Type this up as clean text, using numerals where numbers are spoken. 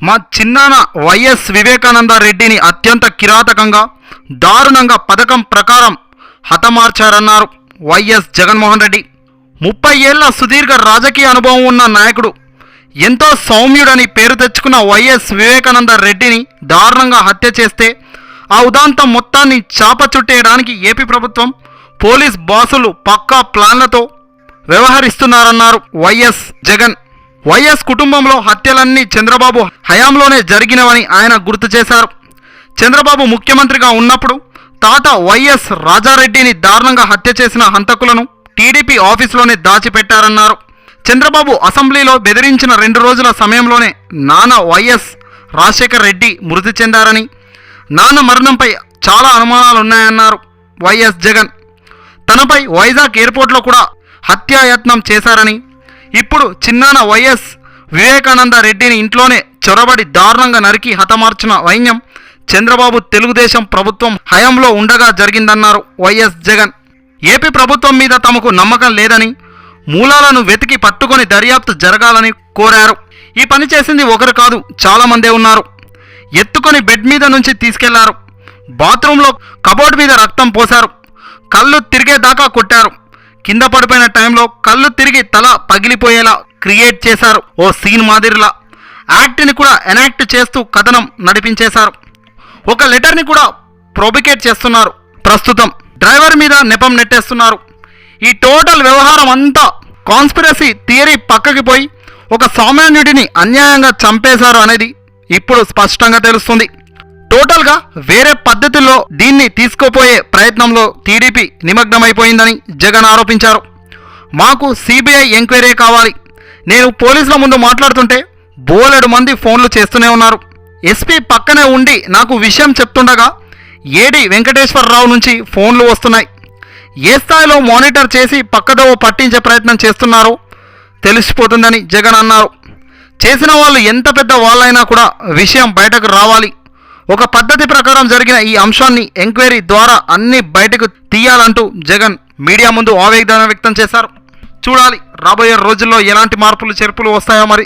మా చిన్నాన్న వైఎస్ వివేకానంద రెడ్డిని అత్యంత కిరాతకంగా దారుణంగా పథకం ప్రకారం హతమార్చారన్నారు వైఎస్ జగన్మోహన్ రెడ్డి. 30 ఏళ్ల సుదీర్ఘ రాజకీయ అనుభవం ఉన్న నాయకుడు, ఎంతో సౌమ్యుడని పేరు తెచ్చుకున్న వైఎస్ వివేకానంద రెడ్డిని దారుణంగా హత్య చేస్తే ఆ ఉదాంతం మొత్తాన్ని చాప చుట్టేయడానికి ఏపీ ప్రభుత్వం, పోలీస్ బాసులు పక్కా ప్లాన్లతో వ్యవహరిస్తున్నారన్నారు వైఎస్ జగన్. వైఎస్ కుటుంబంలో హత్యలన్నీ చంద్రబాబు హయాంలోనే జరిగినవని ఆయన గుర్తు చేశారు. చంద్రబాబు ముఖ్యమంత్రిగా ఉన్నప్పుడు తాత వైఎస్ రాజారెడ్డిని దారుణంగా హత్య చేసిన హంతకులను టీడీపీ ఆఫీసులోనే దాచిపెట్టారన్నారు. చంద్రబాబు అసెంబ్లీలో బెదిరించిన 2 రోజుల సమయంలోనే నాన్న వైఎస్ రాజశేఖర్ రెడ్డి మృతి చెందారని, నాన్న మరణంపై చాలా అనుమానాలున్నాయన్నారు వైఎస్ జగన్. తనపై వైజాగ్ ఎయిర్పోర్ట్లో కూడా హత్యాయత్నం చేశారని, ఇప్పుడు చిన్నాన్న వైఎస్ వివేకానంద రెడ్డిని ఇంట్లోనే చొరబడి దారుణంగా నరికి హతమార్చిన వైన్యం చంద్రబాబు తెలుగుదేశం ప్రభుత్వం హయాంలో ఉండగా జరిగిందన్నారు వైఎస్ జగన్. ఏపీ ప్రభుత్వం మీద తమకు నమ్మకం లేదని, మూలాలను వెతికి పట్టుకొని దర్యాప్తు జరగాలని కోరారు. ఈ పని చేసింది ఒకరు కాదు, చాలామందే ఉన్నారు. ఎత్తుకొని బెడ్ మీద నుంచి తీసుకెళ్లారు, బాత్రూంలో కబోర్డ్ మీద రక్తం పోశారు, కళ్ళు తిరిగేదాకా కొట్టారు, కింద పడిపోయిన టైంలో కళ్ళు తిరిగి తల పగిలిపోయేలా క్రియేట్ చేశారు. ఓ సీన్ మాదిరిలా యాక్ట్ని కూడా ఎనాక్ట్ చేస్తూ కథనం నడిపించేశారు. ఒక లెటర్ని కూడా ప్రొబికేట్ చేస్తున్నారు. ప్రస్తుతం డ్రైవర్ మీద నెపం నెట్టేస్తున్నారు. ఈ టోటల్ వ్యవహారం అంతా కాన్స్పిరసీ థియరీ పక్కకి పోయి ఒక సామాన్యుడిని అన్యాయంగా చంపేశారు అనేది ఇప్పుడు స్పష్టంగా తెలుస్తుంది. టోటల్గా వేరే పద్ధతిలో దీన్ని తీసుకుపోయే ప్రయత్నంలో టీడీపీ నిమగ్నమైపోయిందని జగన్ ఆరోపించారు. మాకు సిబిఐ ఎంక్వైరీ కావాలి. నేను పోలీసుల ముందు మాట్లాడుతుంటే బోలెడు మంది ఫోన్లు చేస్తూనే ఉన్నారు. ఎస్పీ పక్కనే ఉండి నాకు విషయం చెప్తుండగా ఏడి వెంకటేశ్వరరావు నుంచి ఫోన్లు వస్తున్నాయి. ఏ స్థాయిలో మానిటర్ చేసి పక్కదోవ పట్టించే ప్రయత్నం చేస్తున్నారో తెలిసిపోతుందని జగన్ అన్నారు. చేసిన వాళ్ళు ఎంత పెద్ద వాళ్ళైనా కూడా విషయం బయటకు రావాలి. ఒక పద్ధతి ప్రకారం జరిగిన ఈ అంశాన్ని ఎంక్వైరీ ద్వారా అన్ని బయటకు తీయాలంటూ జగన్ మీడియా ముందు ఆవేదన వ్యక్తం చేశారు. చూడాలి రాబోయే రోజుల్లో ఎలాంటి మార్పులు చేర్పులు వస్తాయో మరి.